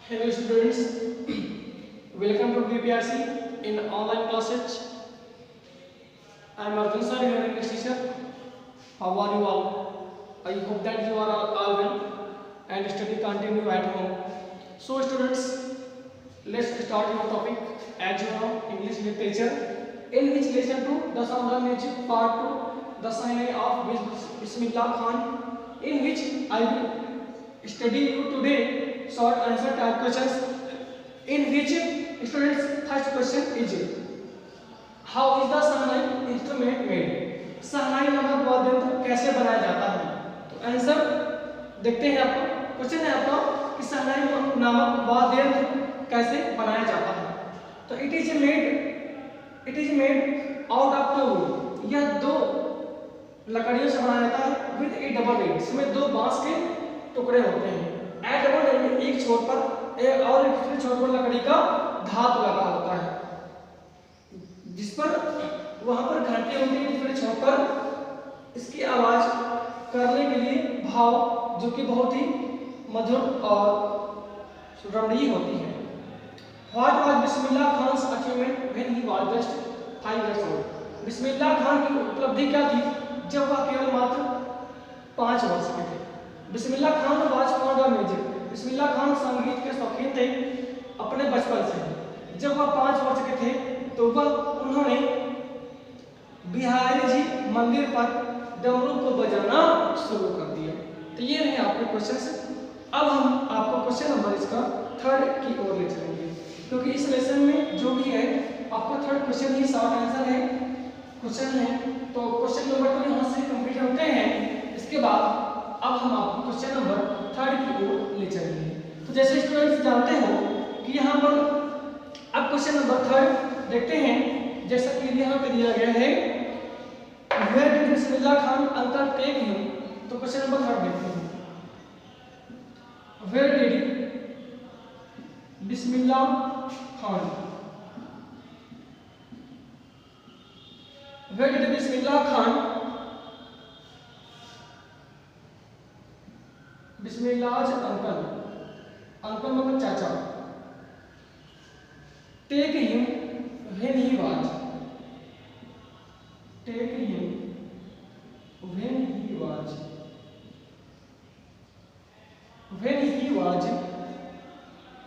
Hello students, welcome to BPRC in online classes. I am Arjun sir, your English teacher. How are you all? I hope that you are all well and study continue at home. So students, let's start your topic as you know English literature. In which lesson 2, the Samra Music Part 2, the Sahnai of Bismillah Khan, in which I will study you today short answer type questions. In which students first question is how is the Sahnai instrument made? सहनाई नामक वाद्य यंत्र कैसे बनाया जाता है? तो answer देखते हैं आपको। क्वेश्चन है आपका कि सहनाई नामक वाद्य यंत्र कैसे बनाया जाता है? तो it is made out of two, यह दो लकड़ियों से बनाया जाता है विद ए डबल एंड, इसमें दो बांस के टुकड़े होते हैं। ए डबल एंड एक छोर पर और एक दूसरे छोर पर लकड़ी का धातु लगा होता है जिस पर वहां पर घंटी होती है दूसरे छोर पर इसकी आवाज करने के लिए भाव जो कि बहुत ही मधुर और रमणीय होती है। What was Bismillah Khan's achievement when he was just 5 years old? Bismillah Khan की उपलब्धि क्या थी जब वह केवल मात्र 5 वर्ष के थे? Bismillah Khan was fond of music. Bismillah Khan संगीत के शौकीन थे अपने बचपन से। जब वह 5 वर्ष के थे तो उन्होंने बिहारी जी मंदिर पर डमरू को बजाना शुरू कर दिया। तो ये रहे आपके क्वेश्चंस। अब हम आपको क्वेश्चन नंबर इसका 3 की ओर ले चलेंगे क्योंकि इस लेसन में जो भी है आपका 3rd क्वेश्चन ही शॉर्ट आंसर है क्वेश्चन है। तो क्वेश्चन नंबर 2 यहाँ से कंप्लीट होते हैं। इसके बाद अब हम आपको क्वेश्चन नंबर 3 की ओर ले चलेंगे। तो जैसे स्टूडेंट्स जानते हो कि यहाँ पर अब क्वेश्चन नंबर 3 देखते हैं। जैसा कि यहाँ पे दिया गया है Where did Bismillah Khan uncle take him? तो क्वेश्चन नंबर 3 देखते हैं। Where did Bismillah Khan Where did Bismillah Khan Bismillah's uncle मतलब चाचा take him when he was take him when he was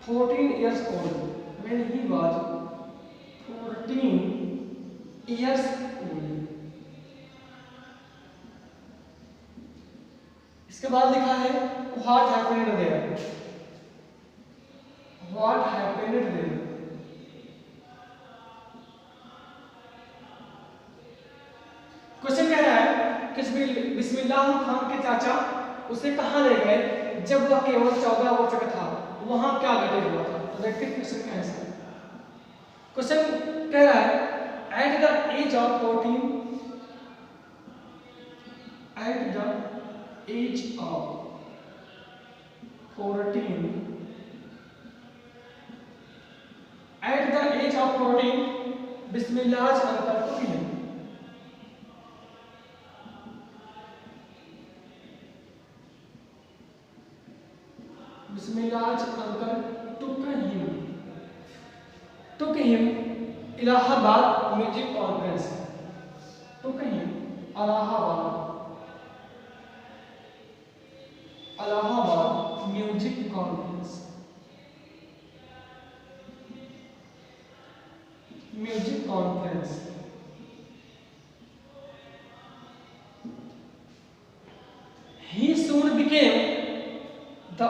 14 years old. When he was 14 years old. इसके बाद लिखा है what happened there. What happened there. Question कह रहा है कि बिस्मिल्लाह खान के चाचा उसे कहां ले गए जब वह केवल 14 वर्ष का था, वहां क्या घटित हुआ था? तो देखते हैं क्वेश्चन क्या है। क्वेश्चन कह रहा है at the age of 14 at the age of 14 at the age of 14 Bismillah uncle को भी Bismillah's uncle took him Allahabad music conference. Took him Allahabad music conference. Music conference. He soon became the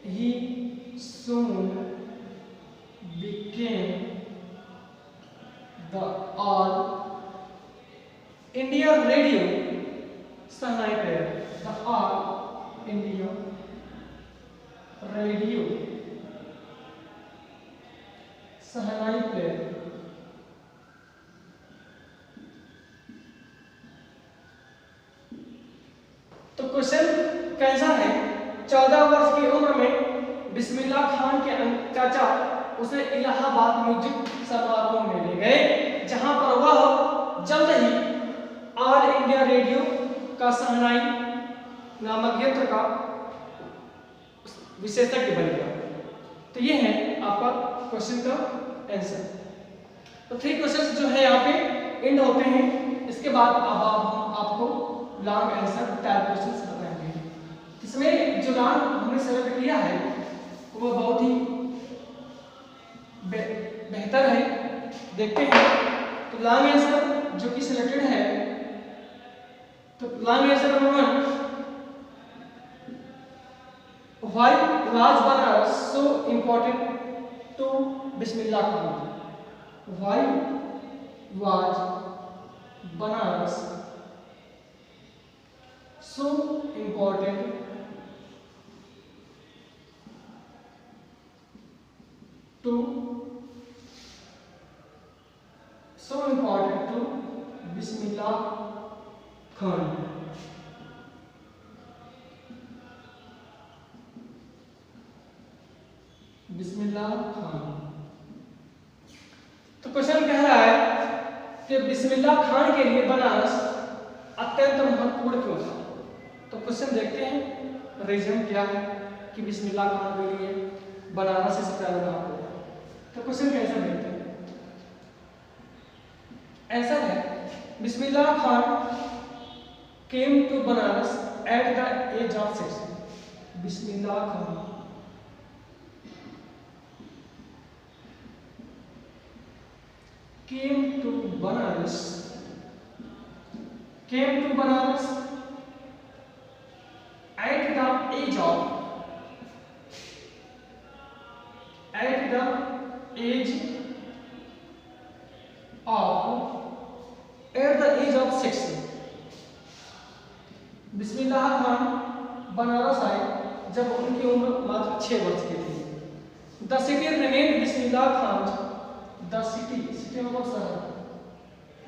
he soon became the all India radio Sahnai player. The all India radio Sahnai player. तो question कैसा है? 14 वर्ष की उम्र में बिस्मिल्लाह खान के चाचा उसे इलाहाबाद म्यूजिक समारोह में ले गए जहां पर वह जल्द ही ऑल इंडिया रेडियो का सहनाई नामक यंत्र का विशेषज्ञ बन गया। तो ये है आपका क्वेश्चन का आंसर। तो 3 क्वेश्चंस जो है यहाँ पे एंड होते हैं। इसके बाद अब हम आपको लॉन्ग आंसर टाइप क्वेश्चंस बताएंगे। इसमें जो लॉन्ग हमने सेलेक्ट किया है वो बहुत ही बेहतर है। देखते हैं तो लॉन्ग आंसर जो कि सिलेक्टेड है, तो long answer number 1, why was Banaras so important to Bismillah Khan? Why was Banaras so important to Bismillah Khan? Bismillah Khan. तो क्वेश्चन कह रहा है कि बिस्मिल्लाह खान के लिए बनारस अत्यंत महत्वपूर्ण क्यों था। तो क्वेश्चन देखते हैं रीजन क्या है कि बिस्मिल्लाह खान के लिए बनारस से सबसे ज्यादा नाम हुआ। तो क्वेश्चन कैसा देखते हैं, ऐसा है Bismillah Khan came to Banaras at the age of 6। Bismillah Khan came to Banaras at the age of 6। Bismillah Khan Banaras आए जब उनकी उम्र मात्र 6 वर्ष की थी। The city remained Bismillah Khan, the city मतलब शहर,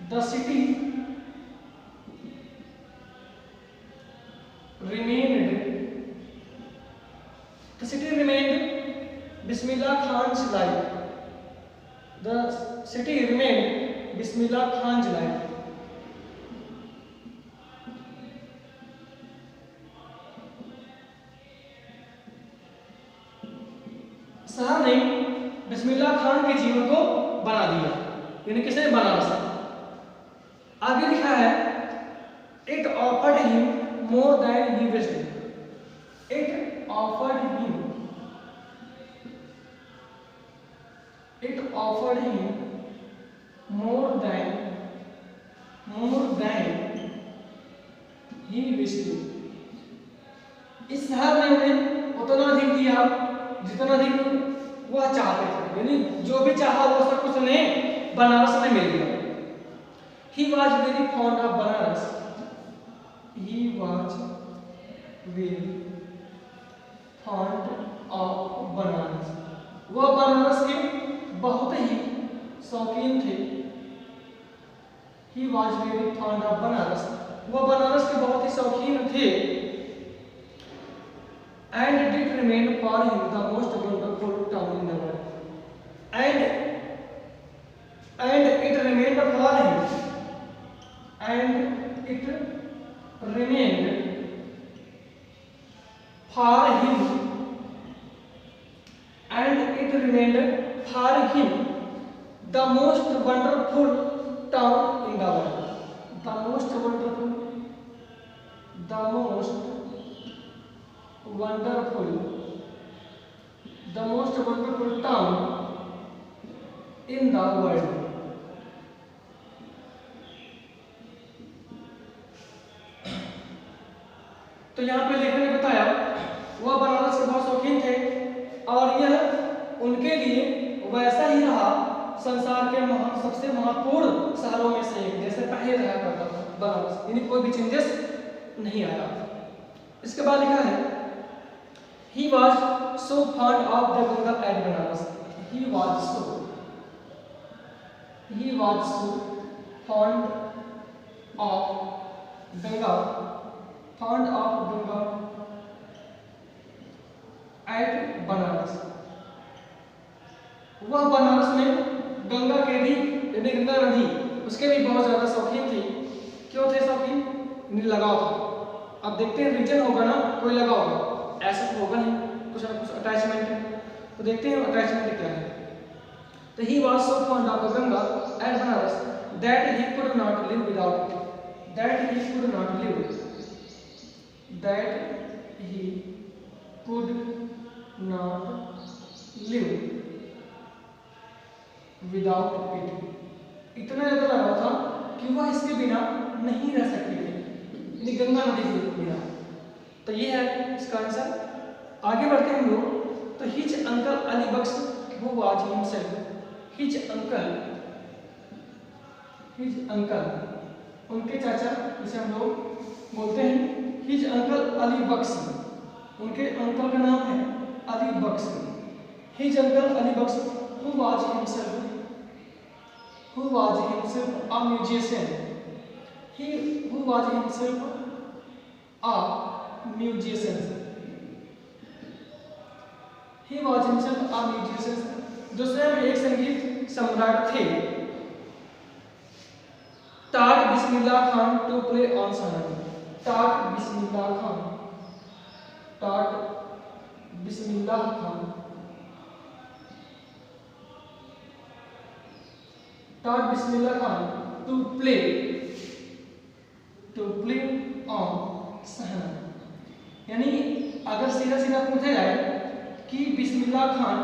the city remained Bismillah Khan's life. The city remained Bismillah Khan's life. शहर ने बिस्मिल्लाह खान के जीवन को बना दिया, यानी किसने बना रहा। आगे लिखा है it offered him more than he wished. It offered him more than he wished. इस शहर ने उन्हें उतना अधिक दिया जितना अधिक वह चाहते थे, यानी जो भी चाहा वो सब कुछ उन्हें बनारस में मिल गया। He was very fond of Banaras. He was very fond of Banaras. वह बनारस के बहुत ही शौकीन थे। He was very fond of Banaras. वह बनारस के बहुत ही शौकीन थे। And it remained for him the most wonderful town in the world. And it remained for him. And it remained for him. And it remained for him the most wonderful town in the world. The most wonderful town in the world. तो यहाँ पे लेखक ने बताया वह बनारस के बहुत शौकीन थे और यह उनके लिए वैसा ही रहा संसार के सबसे महत्वपूर्ण शहरों में से एक, जैसे पहले रहा करता था बनारस, यानी कोई भी चेंजेस नहीं आया। इसके बाद लिखा है He was so fond of the Ganga at Banaras. He was so fond of Ganga at Banaras. वह बनारस में गंगा के भी, यानी गंगा नदी, उसके भी बहुत ज्यादा शौकीन थी। क्यों थे शौकीन? लगाव था। अब देखते हैं रीजन होगा ना, कोई लगाव होगा, ऐसा तो होगा नहीं, कुछ ना कुछ अटैचमेंट है, तो देखते हैं अटैचमेंट क्या है। तो he was so fond of Ganga at Banaras that he could not live without it, that he could not live, that he could not live without it, इतना ज्यादा लगा था कि वह इसके बिना नहीं रह सकते थे, यानी गंगा नदी के बिना। तो ये है इसका आंसर। आगे बढ़ते हैं हम लोग। तो हिज अंकल अली बख्श वो वाज हिमसेल्फ, हिज अंकल उनके चाचा, जिसे हम लोग बोलते हैं हिज अंकल अली बख्श, उनके अंकल का नाम है Ali Bakhsh. His uncle Ali Bakhsh who was himself a musician, who was himself a musician, he was himself a musician, जो स्वयं एक संगीत सम्राट थे। taught Bismillah Khan to play on सहना, taught Bismillah Khan to play on सहना। यानी अगर सीधा सीधा पूछा जाए कि बिस्मिल्लाह खान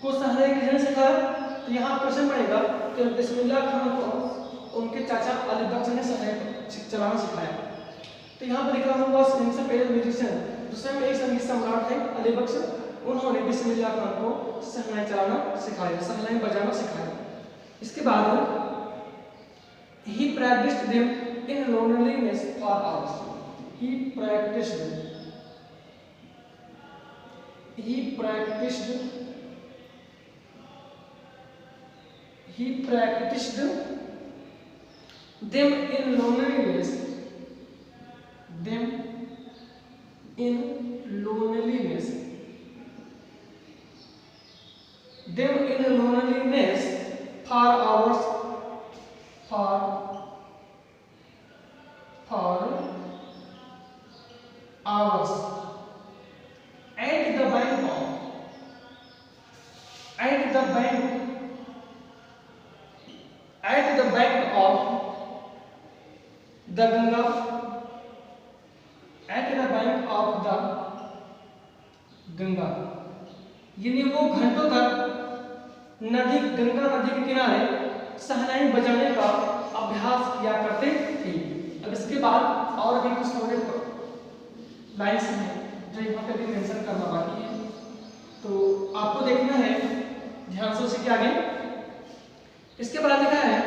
को सहना किसने सिखाया, तो यहाँ क्वेश्चन बनेगा कि बिस्मिल्लाह खान को उनके चाचा अली बख्श ने सहना चलाना सिखाया। तो यहाँ पर लिखा हुआ इनसे पहले म्यूजिशियन, दूसरे में एक संगीत सम्राट थे अली बख्श, उन्होंने बिस्मिल्लाह खान को सहनाई चलाना सिखाया, सहनाई बजाना सिखाया। इसके बाद he practiced them in loneliness for hours, he practiced them in loneliness, for hours, at the bank of the Ganga, यानी वो घंटों तक गंगा नदी के किनारे सहनाई बजाने का अभ्यास किया करते थे। अब इसके बाद और भी कुछ थोड़े लाइन्स हैं जो यहाँ पे भी मेंशन करना बाकी है, तो आपको देखना है ध्यान से उसी के आगे। इसके बाद लिखा है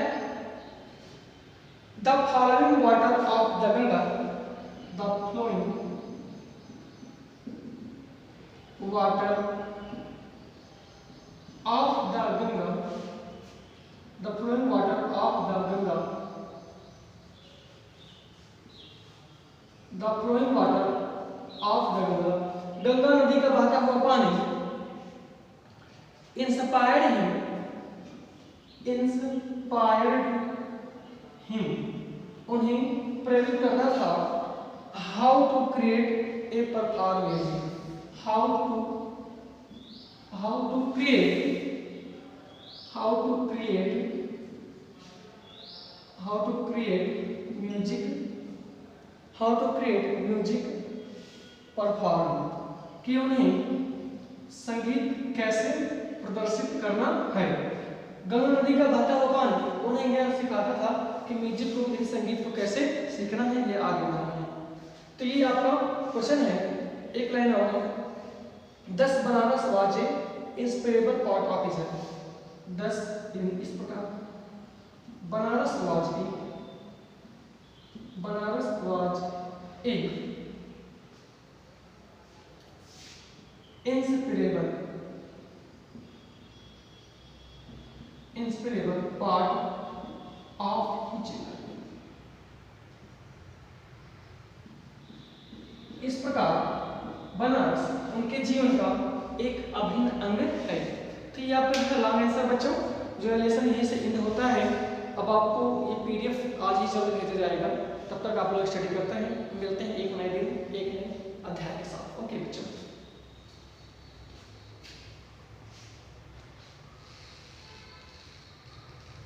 the following water of the Ganga, the flowing water of the Ganga, the flowing water of the Ganga, the flowing water of the Ganga, Ganga नदी का बहता हुआ पानी inspired him, उन्हें प्रेरित करता था how to create a performance, how to create music perform, कि उन्हें संगीत कैसे प्रदर्शित करना है। गंगा नदी का बहता हुआ पानी उन्हें यह सिखाता था कि म्यूजिक को, संगीत को कैसे सीखना है, ये आगे बढ़ना है। तो ये आपका क्वेश्चन है। एक लाइन और है, 10 बनारस वाजे इंस्पिरेबल पॉट ऑफिसर, 10 इस प्रकार बनारस वाज एक इंस्पिरेबल पार्ट ऑफ हिज लाइफ। इस प्रकार बनारस उनके जीवन का एक अभिन्न अंग है। तो ये आपका लॉन्ग आंसर बच्चों, जो लेसन यहीं से एंड होता है। अब आपको ये पीडीएफ आज ही जल्द भेजा जाएगा, तब तक आप लोग स्टडी करते हैं। मिलते हैं एक नए दिन एक नए अध्याय के साथ। ओके बच्चों।